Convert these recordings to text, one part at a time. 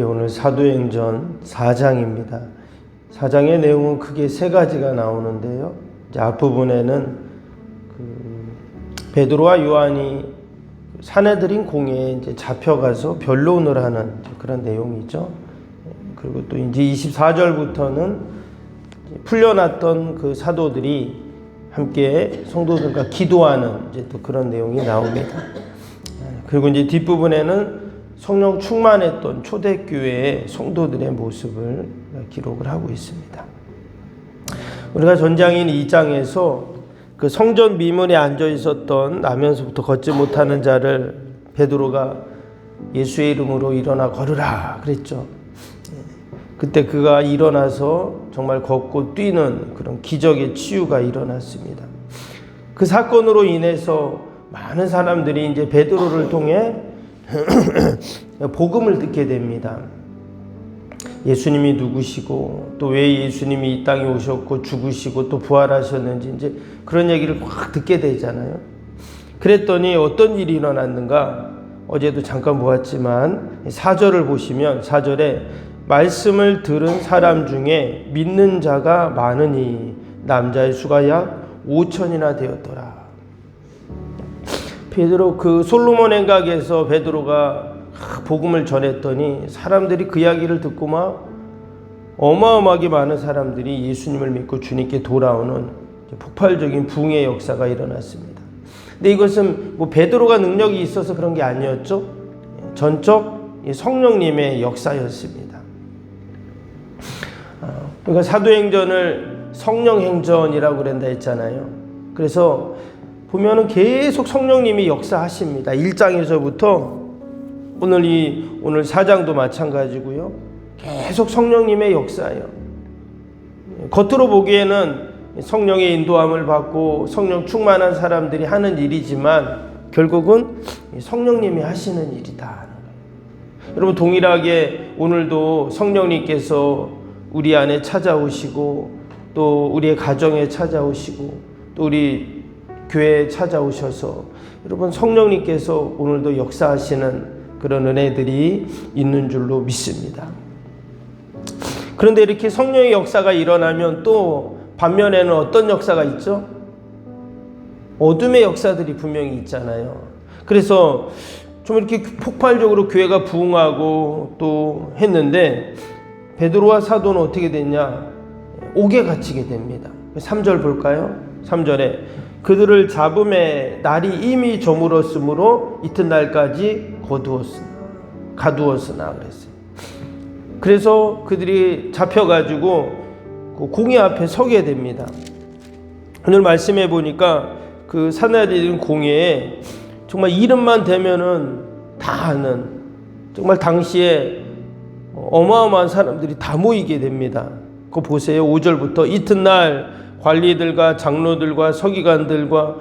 오늘 사도행전 4장입니다. 4장의 내용은 크게 세 가지가 나오는데요. 이제 앞부분에는 베드로와 요한이 사내들인 공회에 이제 잡혀가서 변론을 하는 그런 내용이죠. 그리고 또 이제 24절부터는 풀려났던 그 사도들이 함께 성도들과 기도하는 이제 또 그런 내용이 나옵니다. 그리고 이제 뒷부분에는 성령 충만했던 초대교회의 성도들의 모습을 기록을 하고 있습니다. 우리가 전장인 2장에서 그 성전 미문에 앉아 있었던 나면서부터 걷지 못하는 자를 베드로가 예수의 이름으로 일어나 걸으라 그랬죠. 그때 그가 일어나서 정말 걷고 뛰는 그런 기적의 치유가 일어났습니다. 그 사건으로 인해서 많은 사람들이 이제 베드로를 통해 복음을 듣게 됩니다. 예수님이 누구시고 또 왜 예수님이 이 땅에 오셨고 죽으시고 또 부활하셨는지 이제 그런 얘기를 확 듣게 되잖아요. 그랬더니 어떤 일이 일어났는가? 어제도 잠깐 보았지만 4절을 보시면 4절에 말씀을 들은 사람 중에 믿는 자가 많으니 남자의 수가 약 5천이나 되었더라. 베드로 그 솔로몬 행각에서 베드로가 복음을 전했더니 사람들이 그 이야기를 듣고 막 어마어마하게 많은 사람들이 예수님을 믿고 주님께 돌아오는 폭발적인 부흥의 역사가 일어났습니다. 근데 이것은 뭐 베드로가 능력이 있어서 그런 게 아니었죠. 전적 성령님의 역사였습니다. 그러니까 사도행전을 성령행전이라고 그런다 했잖아요. 그래서 보면은 계속 성령님이 역사하십니다. 1장에서부터 오늘 4장도 마찬가지고요. 계속 성령님의 역사예요. 겉으로 보기에는 성령의 인도함을 받고 성령 충만한 사람들이 하는 일이지만 결국은 성령님이 하시는 일이다. 여러분 동일하게 오늘도 성령님께서 우리 안에 찾아오시고 또 우리의 가정에 찾아오시고 또 우리 교회에 찾아오셔서 여러분 성령님께서 오늘도 역사하시는 그런 은혜들이 있는 줄로 믿습니다. 그런데 이렇게 성령의 역사가 일어나면 또 반면에는 어떤 역사가 있죠? 어둠의 역사들이 분명히 있잖아요. 그래서 좀 이렇게 폭발적으로 교회가 부흥하고 또 했는데 베드로와 사도는 어떻게 됐냐? 옥에 갇히게 됩니다. 3절 볼까요? 3절에 그들을 잡음에 날이 이미 저물었으므로 이튿날까지 가두었으나 그랬어요. 그래서 그들이 잡혀가지고 공회 앞에 서게 됩니다. 오늘 말씀해 보니까 그 사내들인 공회에 정말 이름만 대면은 다 아는 정말 당시에 어마어마한 사람들이 다 모이게 됩니다. 그거 보세요. 5절부터 이튿날 관리들과 장로들과 서기관들과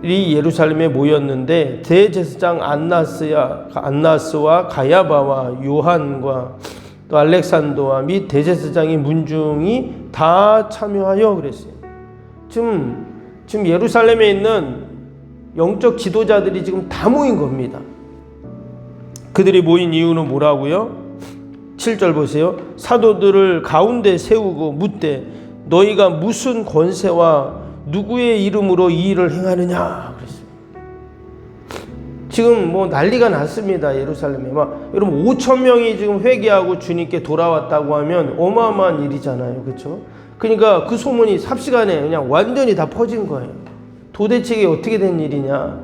이 예루살렘에 모였는데 대제사장 안나스와 가야바와 요한과 또 알렉산더와 및 대제사장의 문중이 다 참여하여 그랬어요. 지금 예루살렘에 있는 영적 지도자들이 지금 다 모인 겁니다. 그들이 모인 이유는 뭐라고요? 7절 보세요. 사도들을 가운데 세우고 묻되 너희가 무슨 권세와 누구의 이름으로 이 일을 행하느냐 그랬어요. 지금 뭐 난리가 났습니다. 예루살렘에 여러분 5천 명이 지금 회개하고 주님께 돌아왔다고 하면 어마어마한 일이잖아요. 그렇죠? 그러니까 그 소문이 삽시간에 그냥 완전히 다 퍼진 거예요. 도대체 이게 어떻게 된 일이냐?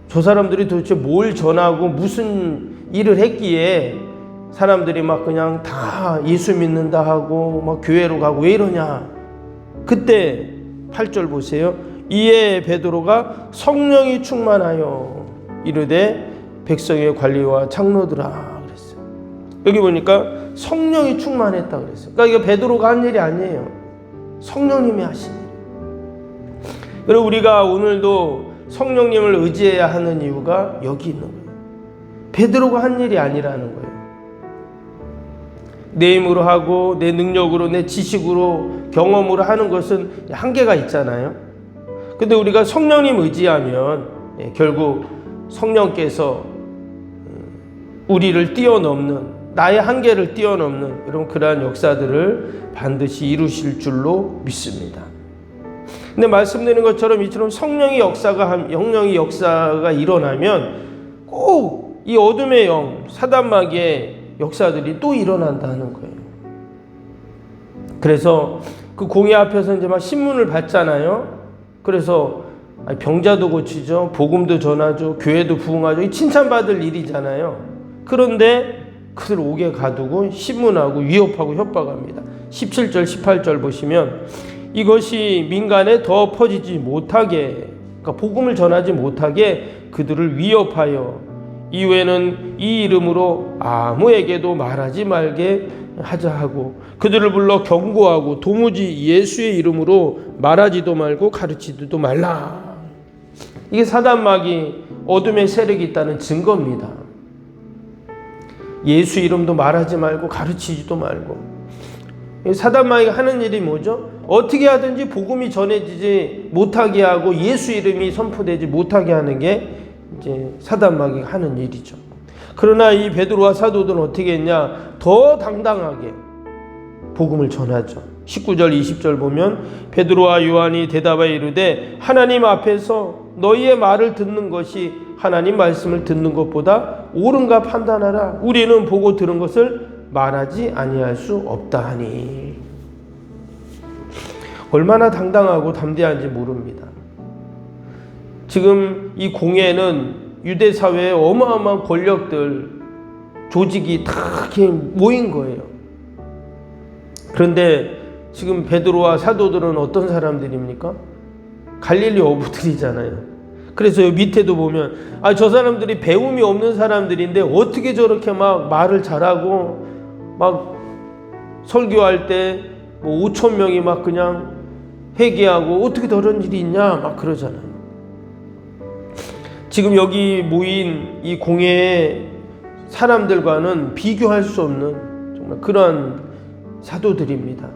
저 사람들이 도대체 뭘 전하고 무슨 일을 했기에 사람들이 막 그냥 다 예수 믿는다 하고 막 교회로 가고 왜 이러냐? 그때 8절 보세요. 이에 베드로가 성령이 충만하여 이르되 백성의 관리와 장로들아 그랬어요. 여기 보니까 성령이 충만했다 그랬어요. 그러니까 이게 베드로가 한 일이 아니에요. 성령님이 하신 일. 그리고 우리가 오늘도 성령님을 의지해야 하는 이유가 여기 있는 거예요. 베드로가 한 일이 아니라는 거예요. 내 힘으로 하고 내 능력으로 내 지식으로 경험으로 하는 것은 한계가 있잖아요. 근데 우리가 성령님 의지하면 결국 성령께서 우리를 뛰어넘는, 나의 한계를 뛰어넘는 이런 그러한 역사들을 반드시 이루실 줄로 믿습니다. 근데 말씀드린 것처럼 이처럼 성령의 역사가 일어나면 꼭 이 어둠의 영, 사단마귀의 역사들이 또 일어난다는 거예요. 그래서 그 공회 앞에서 이제 막 신문을 받잖아요. 그래서 병자도 고치죠, 복음도 전하죠, 교회도 부흥하죠. 이 칭찬받을 일이잖아요. 그런데 그들 옥에 가두고 신문하고 위협하고 협박합니다. 17절 18절 보시면 이것이 민간에 더 퍼지지 못하게, 그러니까 복음을 전하지 못하게 그들을 위협하여 이후에는 이 이름으로 아무에게도 말하지 말게 하자 하고 그들을 불러 경고하고 도무지 예수의 이름으로 말하지도 말고 가르치지도 말라. 이게 사단마귀 어둠의 세력이 있다는 증거입니다. 예수 이름도 말하지 말고 가르치지도 말고. 사단마귀가 하는 일이 뭐죠? 어떻게 하든지 복음이 전해지지 못하게 하고 예수 이름이 선포되지 못하게 하는 게 이제 사단마귀가 하는 일이죠. 그러나 이 베드로와 사도들은 어떻게 했냐? 더 당당하게 복음을 전하죠. 19절 20절 보면 베드로와 요한이 대답하여 이르되 하나님 앞에서 너희의 말을 듣는 것이 하나님 말씀을 듣는 것보다 옳은가 판단하라. 우리는 보고 들은 것을 말하지 아니할 수 없다 하니. 얼마나 당당하고 담대한지 모릅니다. 지금 이 공회는 유대 사회의 어마어마한 권력들, 조직이 다 이렇게 모인 거예요. 그런데 지금 베드로와 사도들은 어떤 사람들입니까? 갈릴리 어부들이잖아요. 그래서 여기 밑에도 보면 저 사람들이 배움이 없는 사람들인데 어떻게 저렇게 막 말을 잘하고 막 설교할 때 뭐 5천 명이 막 그냥 회개하고 어떻게 저런 일이 있냐 막 그러잖아요. 지금 여기 모인 이 공회의 사람들과는 비교할 수 없는 정말 그러한 사도들입니다.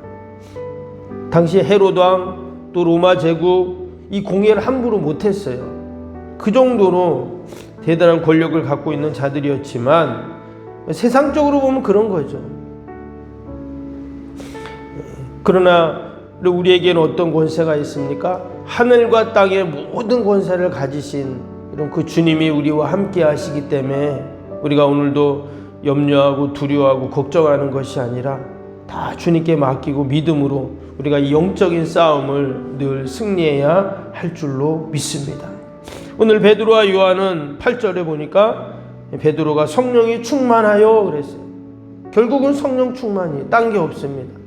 당시 헤롯 왕 또 로마 제국 이 공회를 함부로 못했어요. 그 정도로 대단한 권력을 갖고 있는 자들이었지만 세상적으로 보면 그런 거죠. 그러나 우리에게는 어떤 권세가 있습니까? 하늘과 땅의 모든 권세를 가지신 이런 그 주님이 우리와 함께 하시기 때문에 우리가 오늘도 염려하고 두려워하고 걱정하는 것이 아니라 다 주님께 맡기고 믿음으로 우리가 이 영적인 싸움을 늘 승리해야 할 줄로 믿습니다. 오늘 베드로와 요한은 8절에 보니까 베드로가 성령이 충만하여 그랬어요. 결국은 성령 충만이 딴 게 없습니다.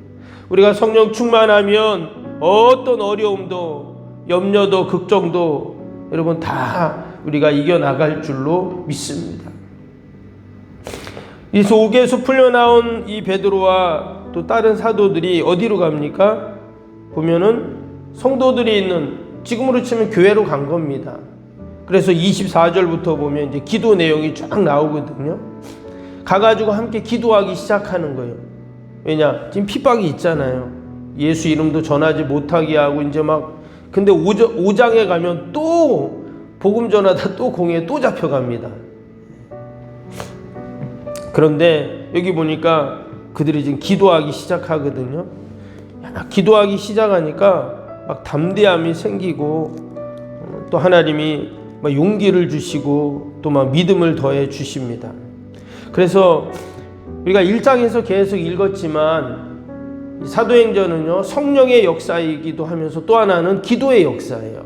우리가 성령 충만하면 어떤 어려움도 염려도 걱정도 여러분 다 우리가 이겨나갈 줄로 믿습니다. 이 옥에서 풀려나온 이 베드로와 또 다른 사도들이 어디로 갑니까? 보면은 성도들이 있는, 지금으로 치면 교회로 간 겁니다. 그래서 24절부터 보면 이제 기도 내용이 쫙 나오거든요. 가가지고 함께 기도하기 시작하는 거예요. 왜냐? 지금 핍박이 있잖아요. 예수 이름도 전하지 못하게 하고 이제 막, 근데 5장에 가면 또 복음 전하다 또 공회에 또 잡혀갑니다. 그런데 여기 보니까 그들이 지금 기도하기 시작하거든요. 기도하기 시작하니까 막 담대함이 생기고 또 하나님이 막 용기를 주시고 또 막 믿음을 더해 주십니다. 그래서 우리가 1장에서 계속 읽었지만 사도행전은요 성령의 역사이기도 하면서 또 하나는 기도의 역사예요.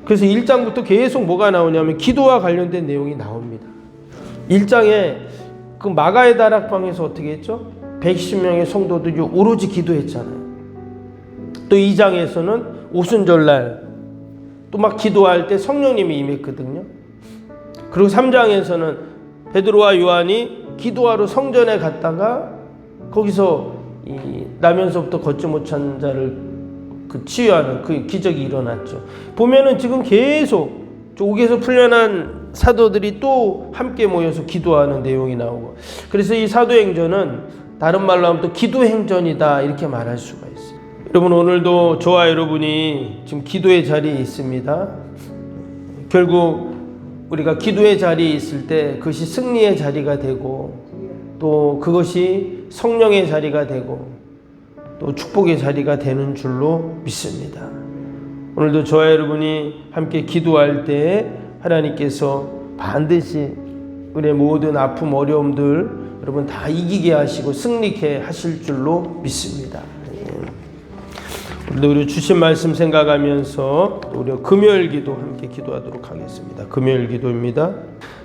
그래서 1장부터 계속 뭐가 나오냐면 기도와 관련된 내용이 나옵니다. 1장에 그 마가의 다락방에서 어떻게 했죠? 110명의 성도들이 오로지 기도했잖아요. 또 2장에서는 오순절날 또 막 기도할 때 성령님이 임했거든요. 그리고 3장에서는 베드로와 요한이 기도하러 성전에 갔다가 거기서 이 나면서부터 걷지 못한 자를 그 치유하는 그 기적이 일어났죠. 보면은 지금 계속 옥에서 풀려난 사도들이 또 함께 모여서 기도하는 내용이 나오고, 그래서 이 사도행전은 다른 말로 하면 또 기도행전이다 이렇게 말할 수가 있어요. 여러분 오늘도 저와 여러분이 지금 기도의 자리에 있습니다. 결국 우리가 기도의 자리에 있을 때 그것이 승리의 자리가 되고 또 그것이 성령의 자리가 되고 또 축복의 자리가 되는 줄로 믿습니다. 오늘도 저와 여러분이 함께 기도할 때 하나님께서 반드시 우리의 모든 아픔, 어려움들 여러분 다 이기게 하시고 승리케 하실 줄로 믿습니다. 오늘도 우리 주신 말씀 생각하면서 우리 금요일 기도 함께 기도하도록 하겠습니다. 금요일 기도입니다.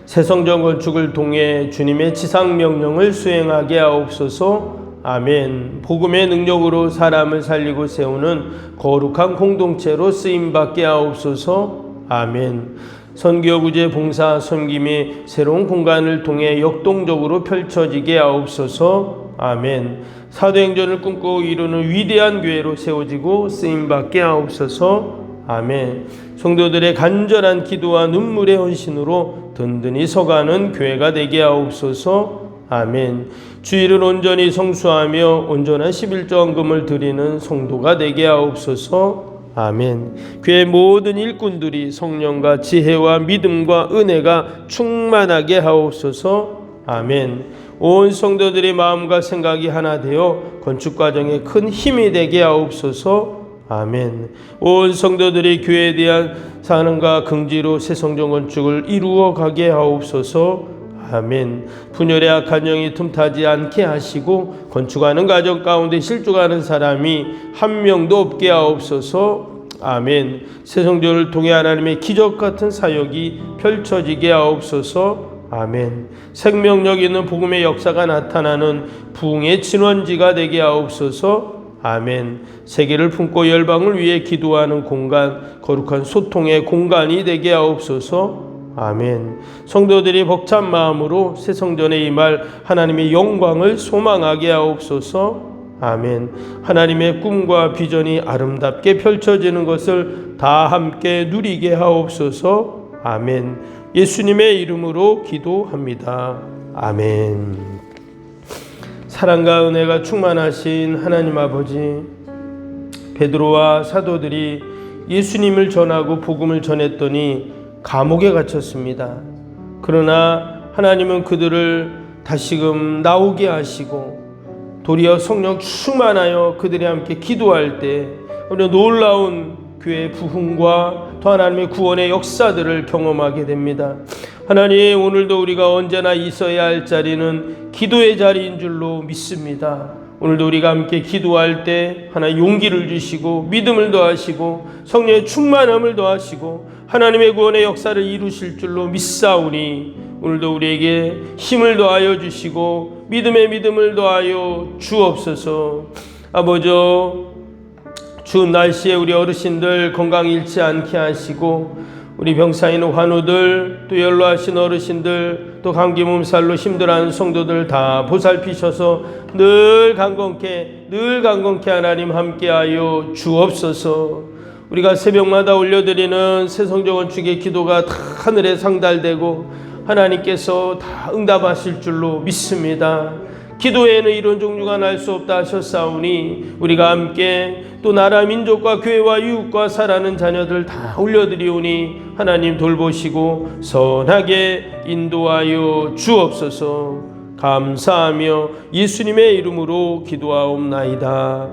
새 성전 건축을 통해 주님의 지상 명령을 수행하게 하옵소서. 아멘. 복음의 능력으로 사람을 살리고 세우는 거룩한 공동체로 쓰임받게 하옵소서. 아멘. 선교 구제 봉사 섬김이 새로운 공간을 통해 역동적으로 펼쳐지게 하옵소서. 아멘. 사도행전을 꿈꾸고 이루는 위대한 교회로 세워지고 쓰임받게 하옵소서. 아멘. 성도들의 간절한 기도와 눈물의 헌신으로 든든히 서가는 교회가 되게 하옵소서. 아멘. 주일을 온전히 성수하며 온전한 11조헌금을 드리는 성도가 되게 하옵소서. 아멘. 교회 모든 일꾼들이 성령과 지혜와 믿음과 은혜가 충만하게 하옵소서. 아멘. 온 성도들의 마음과 생각이 하나 되어 건축 과정에 큰 힘이 되게 하옵소서. 아멘. 온 성도들이 교회에 대한 사랑과 긍지로 새 성전 건축을 이루어 가게 하옵소서. 아멘. 분열의 악한 영이 틈타지 않게 하시고 건축하는 과정 가운데 실족하는 사람이 한 명도 없게 하옵소서. 아멘. 새 성전을 통해 하나님의 기적 같은 사역이 펼쳐지게 하옵소서. 아멘. 생명력 있는 복음의 역사가 나타나는 부흥의 진원지가 되게 하옵소서. 아멘. 세계를 품고 열방을 위해 기도하는 공간, 거룩한 소통의 공간이 되게 하옵소서. 아멘. 성도들이 벅찬 마음으로 새 성전에 임할 하나님의 영광을 소망하게 하옵소서. 아멘. 하나님의 꿈과 비전이 아름답게 펼쳐지는 것을 다 함께 누리게 하옵소서. 아멘. 예수님의 이름으로 기도합니다. 아멘. 사랑과 은혜가 충만하신 하나님 아버지, 베드로와 사도들이 예수님을 전하고 복음을 전했더니 감옥에 gat혔습니다. 그러나 하나님은 그들을 다시금 나오게 하시고 도리어 성령 충만하여 그들이 함께 기도할 때 우리 놀라운 교회의 부흥과 또 하나님의 구원의 역사들을 경험하게 됩니다. 하나님, 오늘도 우리가 언제나 있어야 할 자리는 기도의 자리인 줄로 믿습니다. 오늘도 우리가 함께 기도할 때 하나님 용기를 주시고 믿음을 더하시고 성령의 충만함을 더하시고 하나님의 구원의 역사를 이루실 줄로 믿사오니 오늘도 우리에게 힘을 더하여 주시고 믿음의 믿음을 더하여 주옵소서. 아버지, 추운 날씨에 우리 어르신들 건강 잃지 않게 하시고 우리 병사인 환우들 또 연로하신 어르신들 또 감기 몸살로 힘들어하는 성도들 다 보살피셔서 늘 강건케 하나님 함께하여 주옵소서. 우리가 새벽마다 올려드리는 새 성전 건축의 기도가 다 하늘에 상달되고 하나님께서 다 응답하실 줄로 믿습니다. 기도에는 이런 종류가 날 수 없다 하셨사오니 우리가 함께 또 나라 민족과 교회와 이웃과 살아가는 자녀들 다 올려드리오니 하나님 돌보시고 선하게 인도하여 주옵소서. 감사하며 예수님의 이름으로 기도하옵나이다.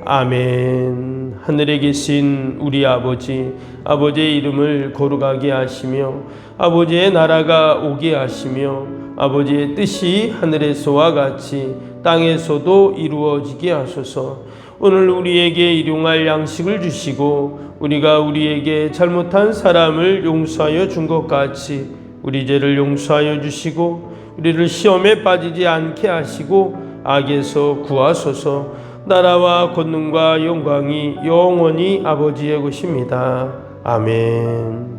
아멘. 하늘에 계신 우리 아버지, 아버지의 이름을 거룩하게 하시며 아버지의 나라가 오게 하시며 아버지의 뜻이 하늘에서와 같이 땅에서도 이루어지게 하소서. 오늘 우리에게 일용할 양식을 주시고 우리가 우리에게 잘못한 사람을 용서하여 준 것 같이 우리 죄를 용서하여 주시고 우리를 시험에 빠지지 않게 하시고 악에서 구하소서. 나라와 권능과 영광이 영원히 아버지의 것입니다. 아멘.